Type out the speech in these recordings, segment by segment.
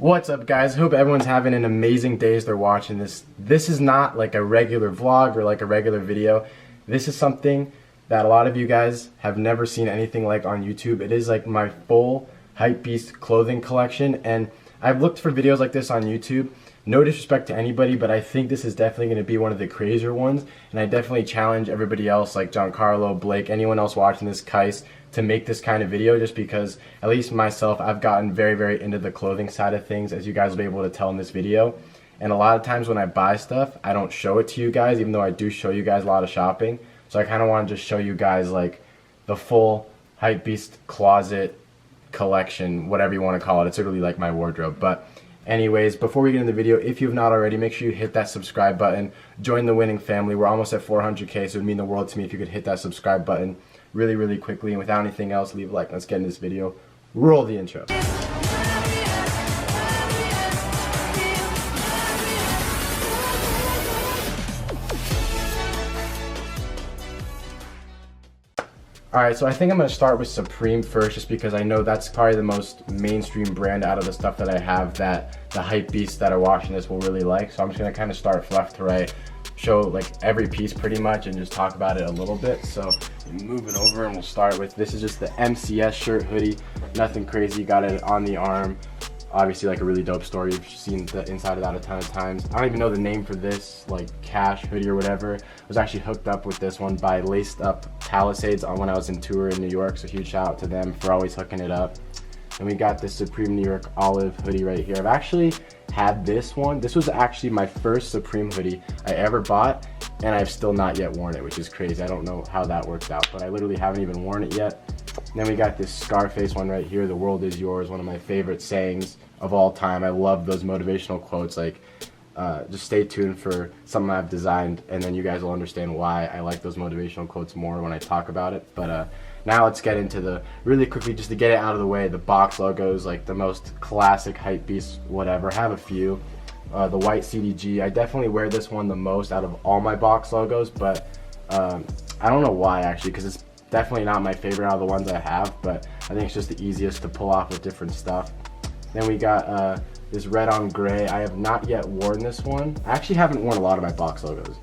What's up, guys? Hope everyone's having an amazing day as they're watching this. This is not like a regular vlog or like a regular video. This is something that a lot of you guys have never seen anything like on YouTube. It is like my full Hypebeast clothing collection, and I've looked for videos like this on YouTube. No disrespect to anybody, but I think this is definitely going to be one of the crazier ones, and I definitely challenge everybody else like Giancarlo, Blake, anyone else watching this, Kais, to make this kind of video, just because at least myself, I've gotten very into the clothing side of things, as you guys will be able to tell in this video. And a lot of times when I buy stuff, I don't show it to you guys, even though I do show you guys a lot of shopping. So I kind of want to just show you guys like the full Hypebeast closet collection, whatever you want to call it. It's literally like my wardrobe. But anyways, before we get into the video, if you have not already, make sure you hit that subscribe button. Join the winning family. We're almost at 400K, so it would mean the world to me if you could hit that subscribe button really quickly. And without anything else, leave a like. Let's get into this video. Roll the intro. Alright, so I think I'm going to start with Supreme first, just because I know that's probably the most mainstream brand out of the stuff that I have that the Hypebeasts that are watching this will really like. So I'm just going to kind of start left to right, show like every piece pretty much, and just talk about it a little bit. So move it over and we'll start with, this is just the MCS shirt hoodie. Nothing crazy, got it on the arm. Obviously like a really dope story. You've seen the inside of that a ton of times. I don't even know the name for this, like Cash hoodie or whatever. I was actually hooked up with this one by Laced Up Palisades when I was in tour in New York, so huge shout out to them for always hooking it up. And we got this Supreme New York olive hoodie right here. I've actually had this one. This was actually my first Supreme hoodie I ever bought, and I've still not yet worn it, which is crazy. I don't know how that worked out, but I literally haven't even worn it yet. And then we got this Scarface one right here, "The world is yours," one of my favorite sayings of all time. I love those motivational quotes. Like, just stay tuned for something I've designed, and then you guys will understand why I like those motivational quotes more when I talk about it. But now let's get into the, really quickly, just to get it out of the way, the box logos, like the most classic Hypebeast whatever. I have a few. The white CDG, I definitely wear this one the most out of all my box logos, but I don't know why actually, because it's definitely not my favorite out of the ones I have, but I think it's just the easiest to pull off with different stuff. Then we got this red on gray. I have not yet worn this one. I actually haven't worn a lot of my box logos,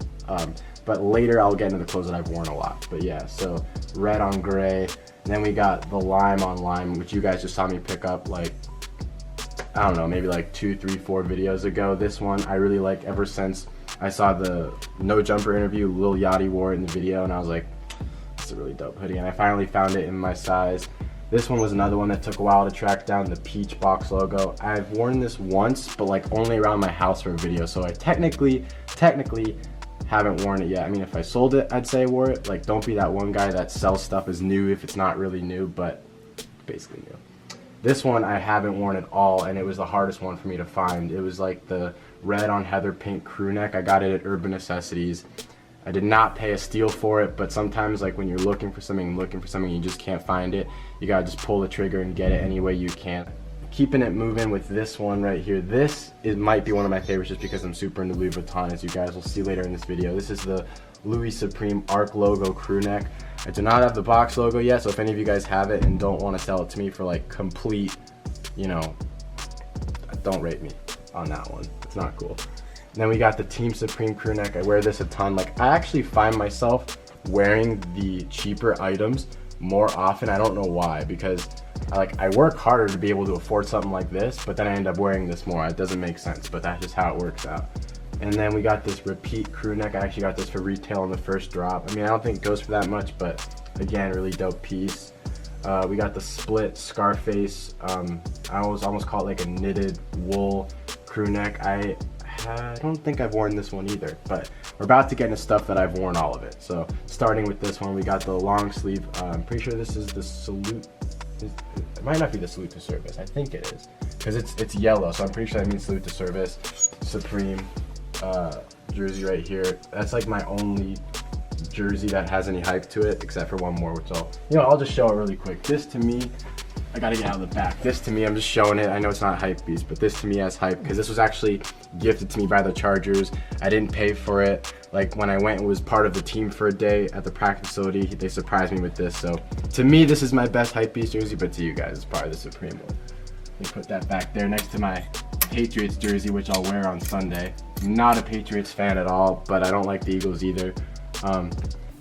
but later I'll get into the clothes that I've worn a lot. But yeah, so red on gray. And then we got the lime on lime, which you guys just saw me pick up like, I don't know, maybe like 2, 3, 4 videos ago. This one I really like ever since I saw the No Jumper interview. Lil Yachty wore it in the video, and I was like, it's a really dope hoodie, and I finally found it in my size. This one was another one that took a while to track down, the peach box logo. I've worn this once, but like only around my house for a video, so I technically haven't worn it yet. I mean, if I sold it, I'd say I wore it. Like, don't be that one guy that sells stuff as new if it's not really new, but basically new. This one I haven't worn at all, and it was the hardest one for me to find. It was like the red on heather pink crew neck. I got it at Urban Necessities. I did not pay a steal for it, but sometimes like when you're looking for something, you just can't find it. You gotta just pull the trigger and get it any way you can. Keeping it moving with this one right here. This might be one of my favorites just because I'm super into Louis Vuitton, as you guys will see later in this video. This is the Louis Supreme Arc logo crew neck. I do not have the box logo yet, so if any of you guys have it and don't want to sell it to me for like complete, you know, don't rate me on that one. It's not cool. And then we got the Team Supreme crew neck. I wear this a ton. Like, I actually find myself wearing the cheaper items more often. I don't know why, because I work harder to be able to afford something like this, but then I end up wearing this more. It doesn't make sense, but that's just how it works out. And then we got this Repeat crew neck. I actually got this for retail on the first drop. I mean, I don't think it goes for that much, but again, really dope piece. We got the split Scarface. I almost call it like a knitted wool crew neck. I don't think I've worn this one either, but we're about to get into stuff that I've worn all of it. So starting with this one, we got the long sleeve. I'm pretty sure this is the salute. It might not be the salute to service. I think it is, because it's yellow, so I'm pretty sure that means salute to service. Supreme jersey right here. That's like my only jersey that has any hype to it, except for one more, which I'll just show it really quick. This to me, I gotta get out of the back. This to me, I'm just showing it. I know it's not Hypebeast, but this to me has hype because this was actually gifted to me by the Chargers. I didn't pay for it. Like, when I went and was part of the team for a day at the practice facility, they surprised me with this. So to me, this is my best Hypebeast jersey, but to you guys, it's probably the Supreme one. Let me put that back there next to my Patriots jersey, which I'll wear on Sunday. I'm not a Patriots fan at all, but I don't like the Eagles either.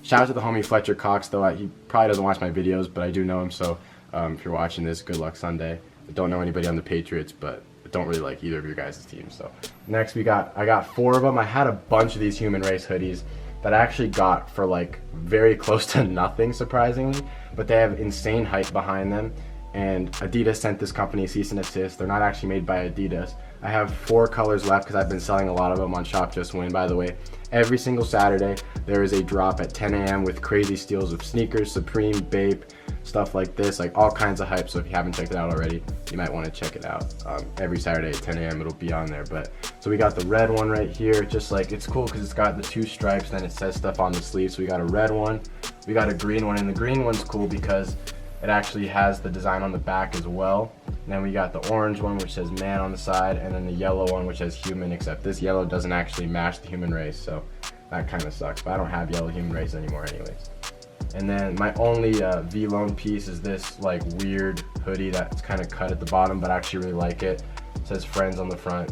Shout out to the homie Fletcher Cox, though. He probably doesn't watch my videos, but I do know him, so if you're watching this, good luck Sunday. I don't know anybody on the Patriots, but I don't really like either of your guys' teams. So next I got 4 of them. I had a bunch of these Human Race hoodies that I actually got for like very close to nothing, surprisingly, but they have insane hype behind them. And Adidas sent this company a cease and desist. They're not actually made by Adidas. I have 4 colors left because I've been selling a lot of them on Shop Just Win. By the way, every single Saturday there is a drop at 10 a.m. with crazy steals of sneakers, Supreme, Bape, stuff like this, like all kinds of hype. So if you haven't checked it out already, you might want to check it out. Every Saturday at 10 a.m. it'll be on there. But so we got the red one right here. Just like, it's cool because it's got the 2 stripes, then it says stuff on the sleeve. So we got a red one, we got a green one, and the green one's cool because it actually has the design on the back as well. And then we got the orange one, which says man on the side, and then the yellow one, which says human, except this yellow doesn't actually match the human race, so that kind of sucks. But I don't have yellow human race anymore anyways. And then my only V-Lone piece is this like weird hoodie that's kind of cut at the bottom, but I actually really like it. It says friends on the front.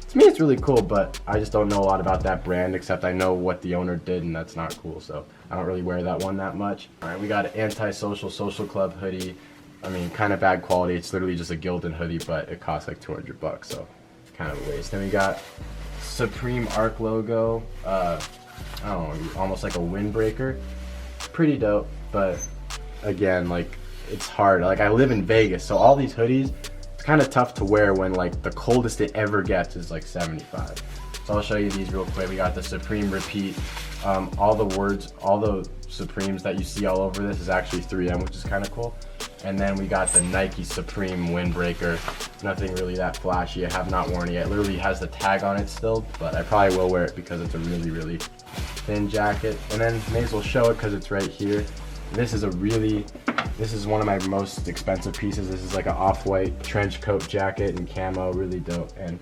To me it's really cool, but I just don't know a lot about that brand, except I know what the owner did, and that's not cool, so I don't really wear that one that much. Alright, we got an Antisocial Social Club hoodie. I mean, kind of bad quality. It's literally just a Gildan hoodie, but it costs like 200 bucks, so kind of a waste. Then we got Supreme Arc logo. I don't know, almost like a windbreaker. Pretty dope, but again, like, it's hard. Like, I live in Vegas, so all these hoodies, it's kind of tough to wear when like the coldest it ever gets is like 75. So I'll show you these real quick. We got the Supreme Repeat. All the Supremes that you see all over this is actually 3M, which is kind of cool. And then we got the Nike Supreme Windbreaker. Nothing really that flashy. I have not worn it yet. It literally has the tag on it still, but I probably will wear it because it's a really, really thin jacket. And then may as well show it because it's right here. This is one of my most expensive pieces. This is like an off-white trench coat jacket and camo, really dope. And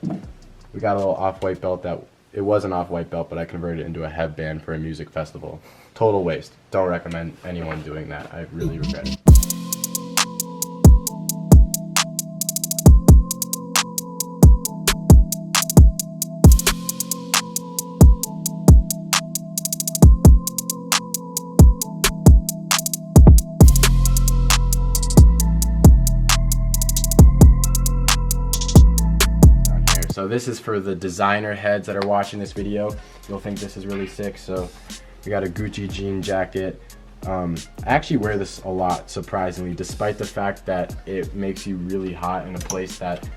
we got a little off-white belt that, it was an off-white belt, but I converted it into a headband for a music festival. Total waste. Don't recommend anyone doing that. I really regret it. So this is for the designer heads that are watching this video. You'll think this is really sick. So we got a Gucci jean jacket. I actually wear this a lot, surprisingly, despite the fact that it makes you really hot in a place that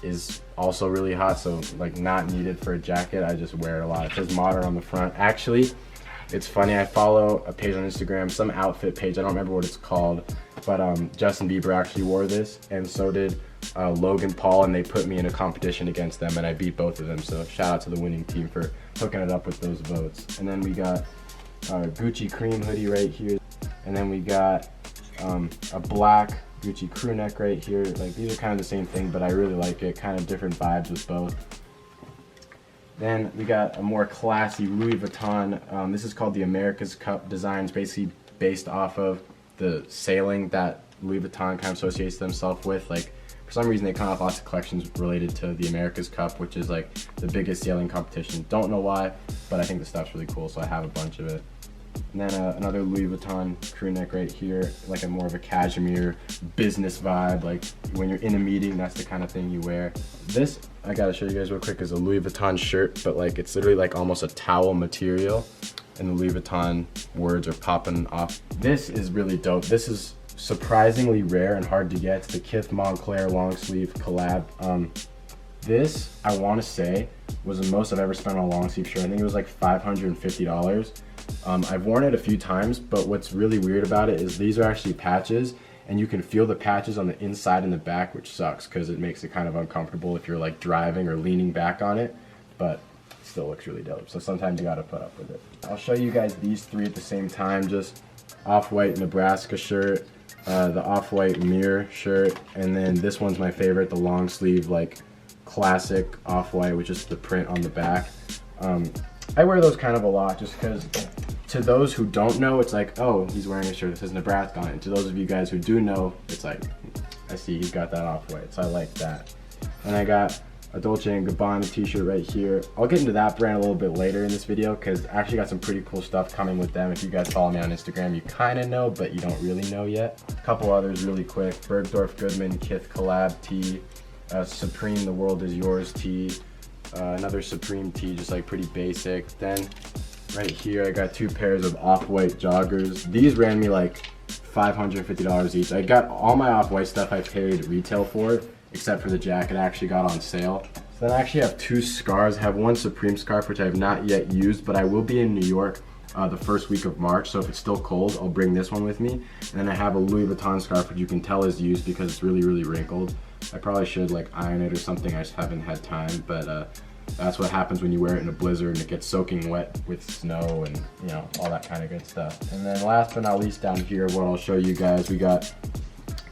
is also really hot. So like not needed for a jacket, I just wear it a lot. It says modern on the front. Actually, it's funny, I follow a page on Instagram, some outfit page, I don't remember what it's called, but Justin Bieber actually wore this, and so did Logan Paul, and they put me in a competition against them, and I beat both of them. So shout out to the winning team for hooking it up with those votes. And then we got our Gucci cream hoodie right here, and then we got a black Gucci crew neck right here. Like, these are kind of the same thing, but I really like it. Kind of different vibes with both. Then we got a more classy Louis Vuitton. This is called the America's Cup design. It's basically based off of the sailing that Louis Vuitton kind of associates themselves with. Like, for some reason they come out with lots of collections related to the America's Cup, which is like the biggest sailing competition. Don't know why, but I think the stuff's really cool, so I have a bunch of it. And then another Louis Vuitton crew neck right here, like a more of a cashmere business vibe. Like when you're in a meeting, that's the kind of thing you wear. This, I gotta show you guys real quick, is a Louis Vuitton shirt, but like it's literally like almost a towel material, and the Louis Vuitton words are popping off. This is really dope. This is surprisingly rare and hard to get. It's the Kith Montclair long sleeve collab. This, I want to say, was the most I've ever spent on a long sleeve shirt. I think it was like $550. I've worn it a few times, but what's really weird about it is these are actually patches, and you can feel the patches on the inside and the back, which sucks because it makes it kind of uncomfortable if you're like driving or leaning back on it, but it still looks really dope. So sometimes you gotta put up with it. I'll show you guys these three at the same time. Just off-white Nebraska shirt, the off-white mirror shirt, and then this one's my favorite, the long sleeve like classic off-white, which is the print on the back. I wear those kind of a lot just because to those who don't know, it's like, oh, he's wearing a shirt that says Nebraska on it. And to those of you guys who do know, it's like, I see he's got that off-white, so I like that. And I got a Dolce & Gabbana t-shirt right here. I'll get into that brand a little bit later in this video because I actually got some pretty cool stuff coming with them. If you guys follow me on Instagram, you kind of know, but you don't really know yet. A couple others really quick. Bergdorf Goodman Kith collab tee, Supreme The World Is Yours tee, another Supreme tee, just like pretty basic. Then right here I got 2 pairs of off-white joggers. These ran me like $550 each. I got all my off-white stuff I paid retail for, except for the jacket I actually got on sale. So then I actually have 2 scarves. I have one Supreme scarf which I have not yet used, but I will be in New York the first week of March, so if it's still cold, I'll bring this one with me. And then I have a Louis Vuitton scarf which you can tell is used because it's really wrinkled. I probably should like iron it or something, I just haven't had time, but that's what happens when you wear it in a blizzard and it gets soaking wet with snow and, you know, all that kind of good stuff. And then last but not least down here, what I'll show you guys, we got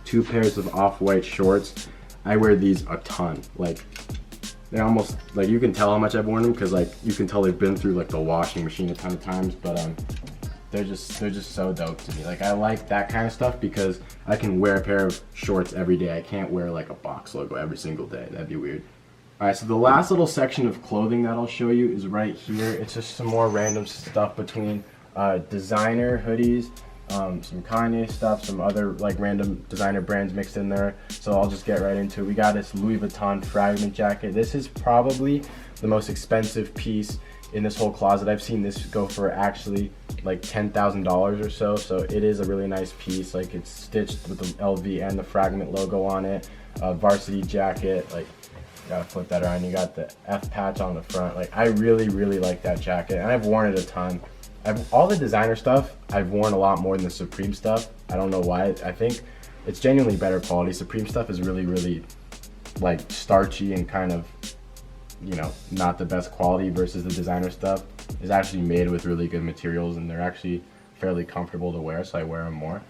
2 pairs of off-white shorts. I wear these a ton. Like, they're almost, like, you can tell how much I've worn them because, like, you can tell they've been through, like, the washing machine a ton of times, but they're just so dope to me. Like, I like that kind of stuff because I can wear a pair of shorts every day. I can't wear, like, a box logo every single day. That'd be weird. Alright, so the last little section of clothing that I'll show you is right here. It's just some more random stuff between designer hoodies, some Kanye stuff, some other like random designer brands mixed in there. So I'll just get right into it. We got this Louis Vuitton fragment jacket. This is probably the most expensive piece in this whole closet. I've seen this go for actually like $10,000 or so. So it is a really nice piece. Like, it's stitched with the LV and the fragment logo on it. Varsity jacket, like, gotta flip that around. You got the F patch on the front. Like, I really like that jacket, and I've worn it a ton. All the designer stuff I've worn a lot more than the Supreme stuff. I don't know why. I think it's genuinely better quality. Supreme stuff is really like starchy and kind of, you know, not the best quality, versus the designer stuff is actually made with really good materials and they're actually fairly comfortable to wear, so I wear them more.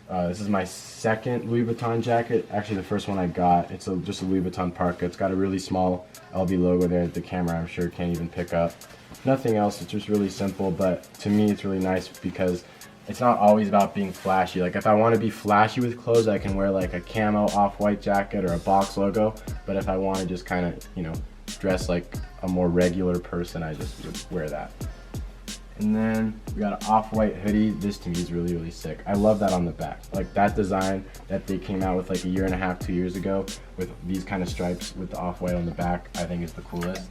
This is my second Louis Vuitton jacket. Actually, the first one I got, it's just a Louis Vuitton parka. It's got a really small LV logo there that the camera, I'm sure, can't even pick up. Nothing else, it's just really simple, but to me it's really nice because it's not always about being flashy. Like, if I want to be flashy with clothes, I can wear like a camo off-white jacket or a box logo, but if I want to just kind of, you know, dress like a more regular person, I just would wear that. And then we got an off-white hoodie. This to me is really sick. I love that on the back. Like, that design that they came out with like a year and a half, 2 years ago with these kind of stripes with the off-white on the back, I think is the coolest.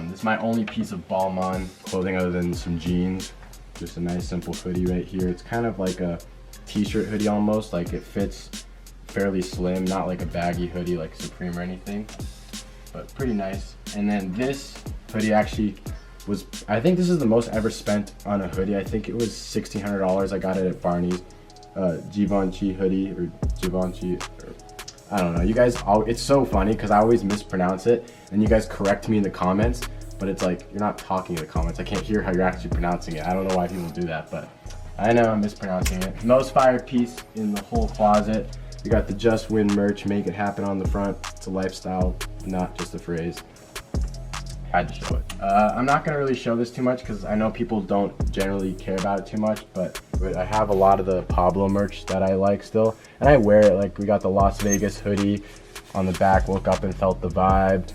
This is my only piece of Balmain clothing other than some jeans. Just a nice simple hoodie right here. It's kind of like a t-shirt hoodie almost. Like, it fits fairly slim, not like a baggy hoodie like Supreme or anything, but pretty nice. And then this hoodie actually was, I think this is the most I ever spent on a hoodie. I think it was $1,600. I got it at Barney's. Givenchy hoodie, or Givenchy, or I don't know. You guys, it's so funny because I always mispronounce it and you guys correct me in the comments, but it's like, you're not talking in the comments. I can't hear how you're actually pronouncing it. I don't know why people do that, but I know I'm mispronouncing it. Most fire piece in the whole closet. We got the Just Win merch, make it happen on the front. It's a lifestyle, not just a phrase. Had to show it. I'm not gonna really show this too much because I know people don't generally care about it too much, but I have a lot of the Pablo merch that I like still, and I wear it. Like, we got the Las Vegas hoodie on the back, woke up and felt the vibe.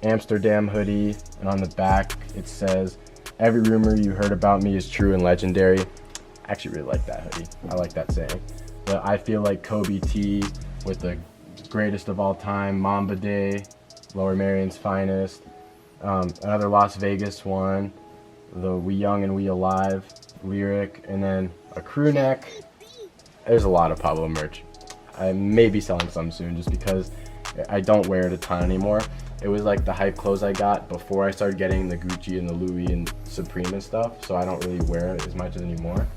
Amsterdam hoodie, and on the back it says, every rumor you heard about me is true and legendary. I actually really like that hoodie. I like that saying. But I feel like Kobe T with the greatest of all time, Mamba Day, Lower Merion's finest. Another Las Vegas one, the We Young and We Alive lyric, and then a crew neck. There's a lot of Pablo merch. I may be selling some soon just because I don't wear it a ton anymore. It was like the hype clothes I got before I started getting the Gucci and the Louis and Supreme and stuff, so I don't really wear it as much anymore.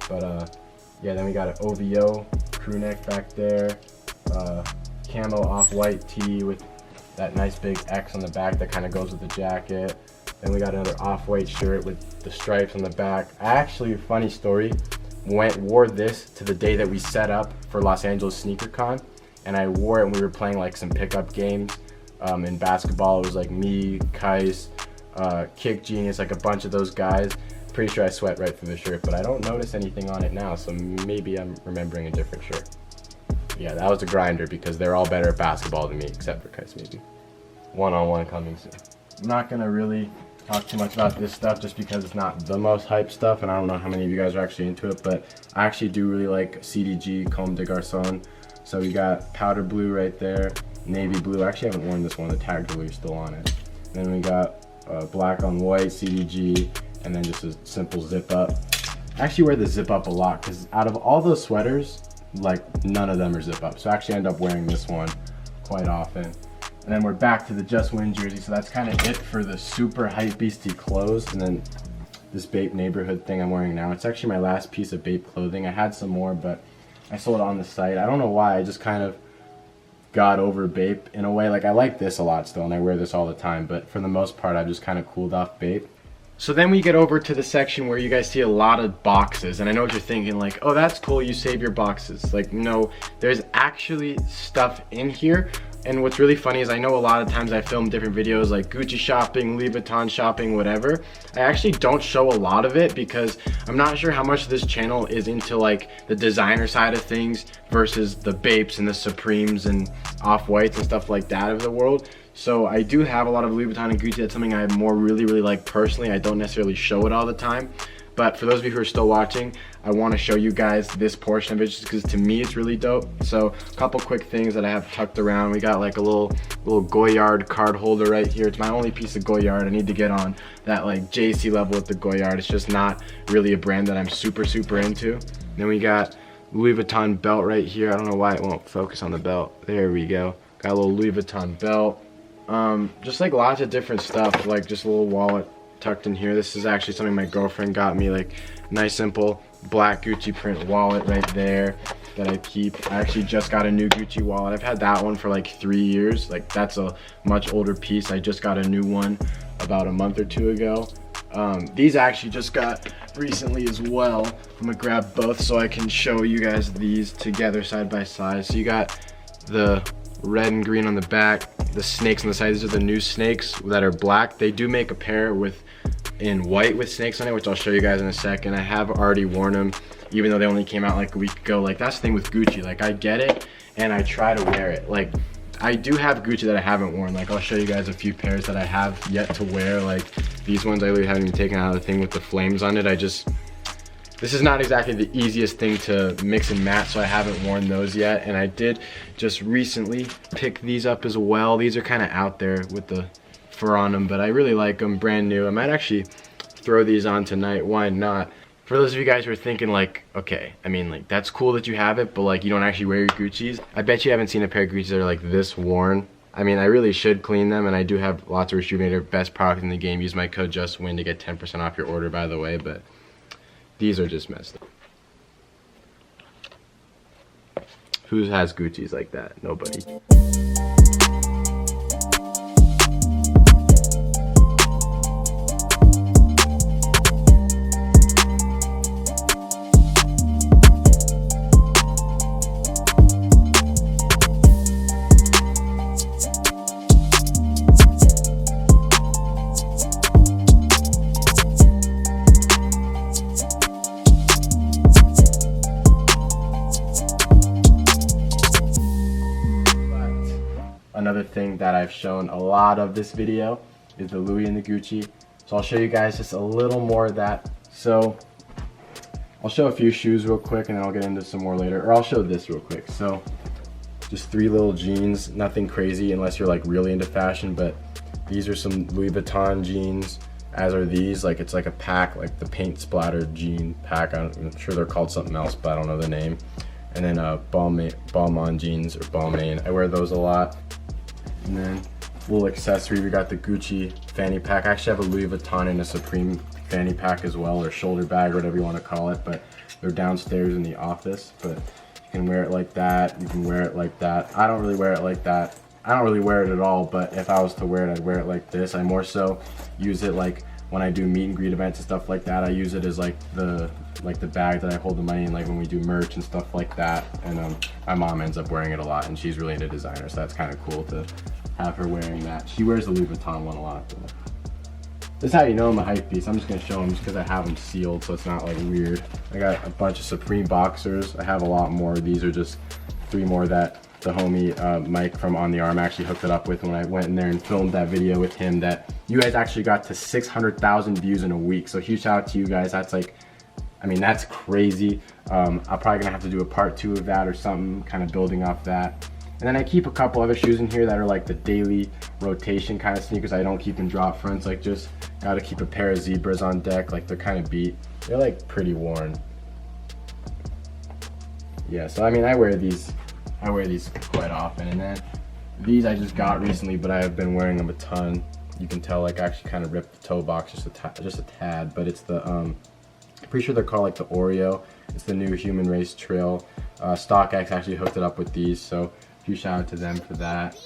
But yeah, then we got an OVO crew neck back there, camo off-white tee with that nice big X on the back that kind of goes with the jacket. Then we got another off-white shirt with the stripes on the back. I actually, funny story, wore this to the day that we set up for Los Angeles Sneaker Con, and I wore it when we were playing like some pickup games in basketball. It was like me, Kais, Kick Genius, like a bunch of those guys. Pretty sure I sweat right through the shirt, but I don't notice anything on it now, so maybe I'm remembering a different shirt. Yeah, that was a grinder because they're all better at basketball than me, except for Kais maybe. One-on-one coming soon. I'm not gonna really talk too much about this stuff just because it's not the most hype stuff, and I don't know how many of you guys are actually into it, but I actually do really like CDG Comme des Garçons. So we got powder blue right there, navy blue. I actually haven't worn this one, the tag jewelry is still on it. And then we got black on white CDG, and then just a simple zip up. I actually wear the zip up a lot because out of all those sweaters, like none of them are zip up. So I actually end up wearing this one quite often. And then we're back to the Just Wynn jersey. So that's kind of it for the super Hypebeasty clothes. And then this Bape neighborhood thing I'm wearing now. It's actually my last piece of Bape clothing. I had some more, but I sold it on the site. I don't know why, I just kind of got over Bape in a way. Like I like this a lot still and I wear this all the time, but for the most part I've just kind of cooled off Bape. So then we get over to the section where you guys see a lot of boxes, and I know what you're thinking, like, oh, that's cool, you save your boxes. Like, no, there's actually stuff in here. And what's really funny is I know a lot of times I film different videos like Gucci shopping, Louis Vuitton shopping, whatever. I actually don't show a lot of it because I'm not sure how much this channel is into like the designer side of things versus the Bapes and the Supremes and Off-Whites and stuff like that of the world. So I do have a lot of Louis Vuitton and Gucci. That's something I really like personally. I don't necessarily show it all the time. But for those of you who are still watching, I want to show you guys this portion of it just because to me it's really dope. So a couple quick things that I have tucked around. We got like a little Goyard card holder right here. It's my only piece of Goyard. I need to get on that like JC level with the Goyard. It's just not really a brand that I'm super into. Then we got Louis Vuitton belt right here. I don't know why it won't focus on the belt. There we go. Got a little Louis Vuitton belt. Just like lots of different stuff, like just a little wallet tucked in here. This is actually something my girlfriend got me, like nice simple black Gucci print wallet right there that I keep. I actually just got a new Gucci wallet. I've had that one for like 3 years. Like that's a much older piece. I just got a new one about a month or two ago. These I actually just got recently as well. I'm gonna grab both so I can show you guys these together side by side. So you got the red and green on the back, the snakes on the side. These are the new snakes that are black. They do make a pair in white with snakes on it, which I'll show you guys in a second. I have already worn them, even though they only came out like a week ago. Like that's the thing with Gucci, like I get it and I try to wear it. Like I do have Gucci that I haven't worn. Like I'll show you guys a few pairs that I have yet to wear. Like these ones I literally haven't even taken out of the thing with the flames on it. This is not exactly the easiest thing to mix and match, so I haven't worn those yet. And I did just recently pick these up as well. These are kind of out there with the fur on them, but I really like them, brand new. I might actually throw these on tonight, why not? For those of you guys who are thinking like, okay, I mean like that's cool that you have it, but like you don't actually wear your Guccis. I bet you haven't seen a pair of Guccis that are like this worn. I mean, I really should clean them, and I do have lots of Rejuvenator, best product in the game. Use my code JustWin to get 10% off your order, by the way, but these are just messed up. Who has Gucci's like that? Nobody. Another thing that I've shown a lot of this video is the Louis and the Gucci. So I'll show you guys just a little more of that. So I'll show a few shoes real quick and then I'll get into some more later. Or I'll show this real quick. So just 3 little jeans, nothing crazy unless you're like really into fashion, but these are some Louis Vuitton jeans, as are these. Like it's like a pack, like the paint splattered jean pack. I'm sure they're called something else, but I don't know the name. And then Balmain jeans or Balmain. I wear those a lot. And then little accessory, we got the Gucci fanny pack. I actually have a Louis Vuitton and a Supreme fanny pack as well, or shoulder bag, or whatever you want to call it, but they're downstairs in the office. But you can wear it like that, you can wear it like that. I don't really wear it like that. I don't really wear it at all, but if I was to wear it, I'd wear it like this. I more so use it like when I do meet and greet events and stuff like that. I use it as like the bag that I hold the money in, like when we do merch and stuff like that. And my mom ends up wearing it a lot, and she's really into designer, so that's kind of cool to have her wearing that. She wears the Louis Vuitton one a lot though. This is how you know I'm a hype beast. I'm just gonna show them just because I have them sealed, so it's not like weird. I got a bunch of Supreme boxers. I have a lot more. These are just 3 more that the homie Mike from On The Arm actually hooked it up with when I went in there and filmed that video with him that you guys actually got to 600,000 views in a week. So huge shout out to you guys. That's like, I mean, that's crazy. I'm probably gonna have to do a part 2 of that or something, kind of building off that. And then I keep a couple other shoes in here that are like the daily rotation kind of sneakers. I don't keep in drop fronts, like just gotta keep a pair of Zebras on deck. Like they're kind of beat. They're like pretty worn. Yeah, so I mean, I wear these quite often. And then these I just got recently, but I have been wearing them a ton. You can tell, like, I actually kind of ripped the toe box just a tad, but it's the I'm pretty sure they're called like the Oreo. It's the new Human Race Trail. StockX actually hooked it up with these, so huge shout out to them for that.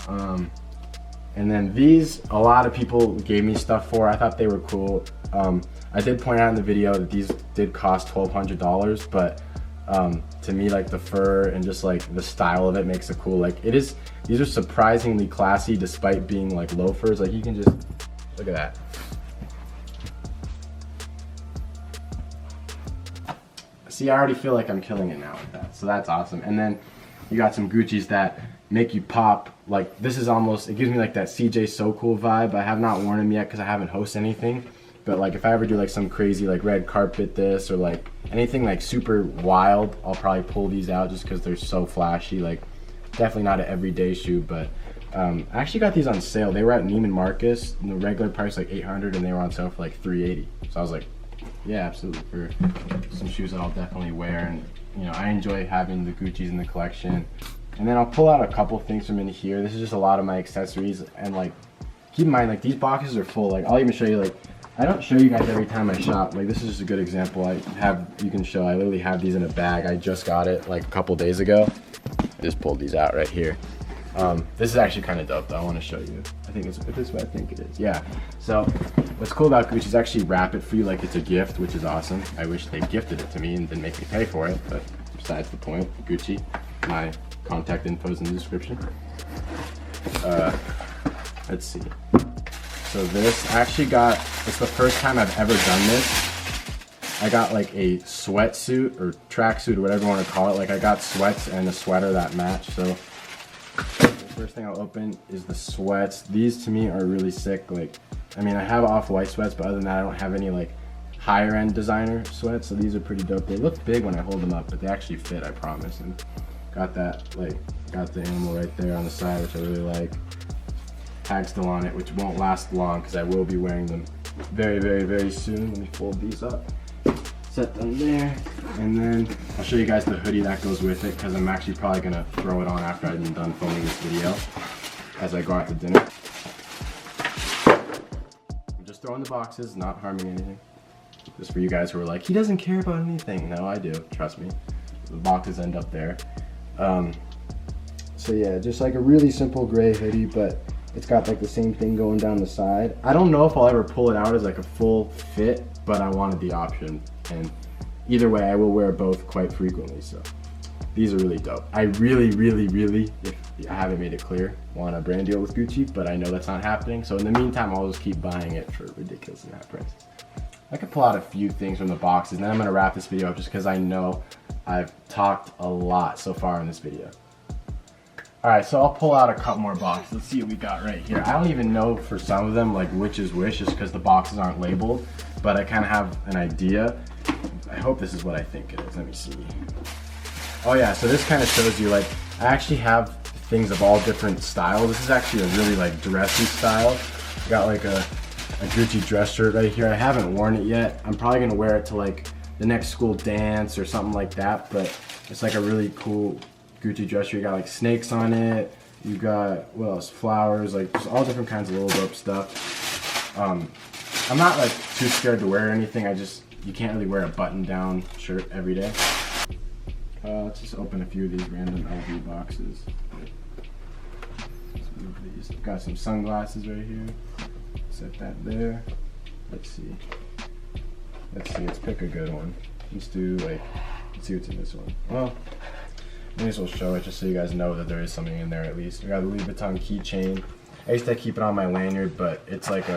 And then these, a lot of people gave me stuff for. I thought they were cool. I did point out in the video that these did cost $1,200, but to me, like the fur and just like the style of it makes it cool. Like it is, these are surprisingly classy despite being like loafers. Like you can just, look at that. See, I already feel like I'm killing it now with that, so that's awesome. And then you got some Gucci's that make you pop. Like this is almost, it gives me like that CJ So Cool vibe. I have not worn them yet because I haven't hosted anything. But like if I ever do like some crazy like red carpet this or like anything like super wild, I'll probably pull these out just because they're so flashy. Like definitely not an everyday shoe, but I actually got these on sale. They were at Neiman Marcus, and the regular price like $800, and they were on sale for like $380. So I was like, yeah, absolutely, for some shoes that I'll definitely wear. And you know, I enjoy having the Gucci's in the collection. And then I'll pull out a couple things from in here. This is just a lot of my accessories, and like keep in mind, like these boxes are full. Like I'll even show you, like I don't show you guys every time I shop. Like this is just a good example. I literally have these in a bag. I just got it like a couple days ago. I just pulled these out right here. This is actually kind of dope though. I want to show you. I think it's this way. I think it is. Yeah. So what's cool about Gucci is actually wrap it for you like it's a gift, which is awesome. I wish they gifted it to me and didn't make me pay for it, but besides the point. Gucci, my contact info is in the description. Let's see. So this, I actually got, it's the first time I've ever done this. I got like a sweatsuit or tracksuit or whatever you want to call it. Like I got sweats and a sweater that match. So the first thing I'll open is the sweats. These to me are really sick. Like, I mean, I have off-white sweats, but other than that, I don't have any like higher end designer sweats. So these are pretty dope. They look big when I hold them up, but they actually fit, I promise. And got that, like, got the animal right there on the side, which I really like. Tag still on it, which won't last long because I will be wearing them very, very, very soon. Let me fold these up, set them there, and then I'll show you guys the hoodie that goes with it because I'm actually probably gonna throw it on after I'm done filming this video as I go out to dinner. I'm just throwing the boxes, not harming anything. Just for you guys who are like, he doesn't care about anything. No, I do, trust me. The boxes end up there. So yeah, just like a really simple gray hoodie, but it's got like the same thing going down the side. I don't know if I'll ever pull it out as like a full fit, but I wanted the option. And either way, I will wear both quite frequently. So these are really dope. I really, really, really, if I haven't made it clear, want a brand deal with Gucci, but I know that's not happening. So in the meantime, I'll just keep buying it for ridiculous amount of price. I could pull out a few things from the boxes, and then I'm gonna wrap this video up just because I know I've talked a lot so far in this video. Alright, so I'll pull out a couple more boxes. Let's see what we got right here. I don't even know for some of them like which is which just because the boxes aren't labeled, but I kind of have an idea. I hope this is what I think it is. Let me see. Oh yeah, so this kind of shows you like I actually have things of all different styles. This is actually a really like dressy style. I got like a Gucci dress shirt right here. I haven't worn it yet. I'm probably gonna wear it to like the next school dance or something like that, but it's like a really cool Gucci dress shirt. You got like snakes on it. You got, what else? Flowers, like just all different kinds of little dope stuff. I'm not like too scared to wear anything. You can't really wear a button-down shirt every day. Let's just open a few of these random LV boxes. Let's move these. Got some sunglasses right here. Set that there. Let's see. Let's pick a good one. Let's do like, let's see what's in this one. Well, may as well show it just so you guys know that there is something in there at least. We got a Louis Vuitton keychain. I used to keep it on my lanyard, but it's like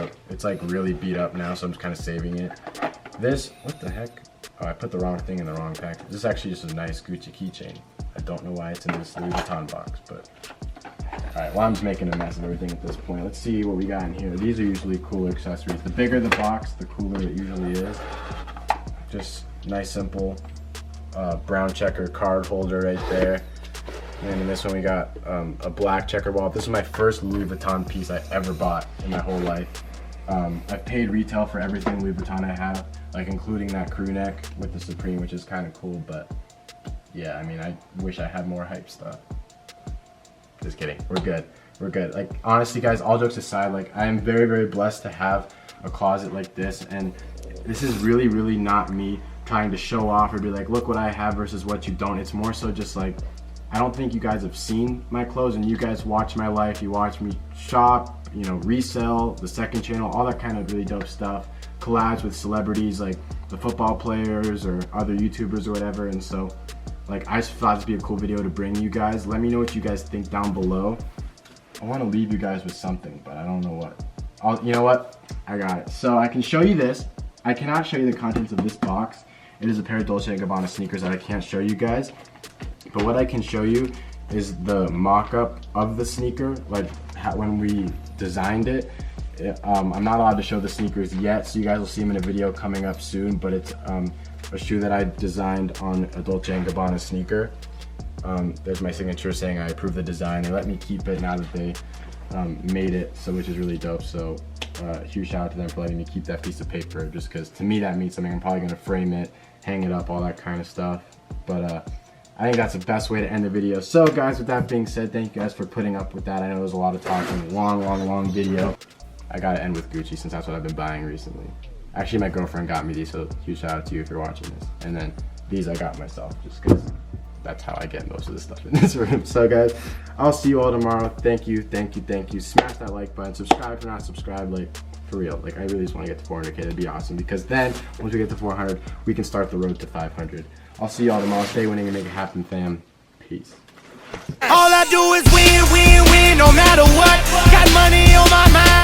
really beat up now, so I'm just kind of saving it. This, what the heck? Oh, I put the wrong thing in the wrong pack. This is actually just a nice Gucci keychain. I don't know why it's in this Louis Vuitton box, but alright, well I'm just making a mess of everything at this point. Let's see what we got in here. These are usually cooler accessories. The bigger the box, the cooler it usually is. Just nice, simple brown checker card holder right there. And in this one we got a black checker ball. This is my first Louis Vuitton piece I ever bought in my whole life. I've paid retail for everything Louis Vuitton I have, like including that crew neck with the Supreme, which is kind of cool, but yeah, I mean, I wish I had more hype stuff. Just kidding, we're good, we're good. Like, honestly guys, all jokes aside, like, I am very, very blessed to have a closet like this, and this is really, really not me trying to show off or be like, look what I have versus what you don't. It's more so just like, I don't think you guys have seen my clothes, and you guys watch my life, you watch me shop, you know, resell, the second channel, all that kind of really dope stuff, collabs with celebrities like the football players or other YouTubers or whatever. And so like, I just thought this would be a cool video to bring you guys. Let me know what you guys think down below. I want to leave you guys with something, but I don't know what. You know what, I got it. So I can show you this. I cannot show you the contents of this box. It is a pair of Dolce & Gabbana sneakers that I can't show you guys, but what I can show you is the mock-up of the sneaker, like when we designed it. I'm not allowed to show the sneakers yet, so you guys will see them in a video coming up soon, but it's a shoe that I designed on a Dolce & Gabbana sneaker. There's my signature saying I approve the design. They let me keep it now that they made it, so which is really dope. So huge shout out to them for letting me keep that piece of paper, just because to me that means something. I'm probably gonna frame it, hang it up, all that kind of stuff. But I think that's the best way to end the video. So guys, with that being said, thank you guys for putting up with that. I know there was a lot of talking, long video. I gotta end with Gucci since that's what I've been buying recently. Actually, my girlfriend got me these, so huge shout out to you if you're watching this. And then these I got myself, just because that's how I get most of the stuff in this room. So guys, I'll see you all tomorrow. Thank you. Smash that like button, subscribe if you're not subscribed, like, for real. Like, I really just want to get to 400K, that'd be awesome, because then, once we get to 400, we can start the road to 500. I'll see y'all tomorrow. Stay winning and make it happen, fam. Peace. All I do is win, no matter what. Got money on my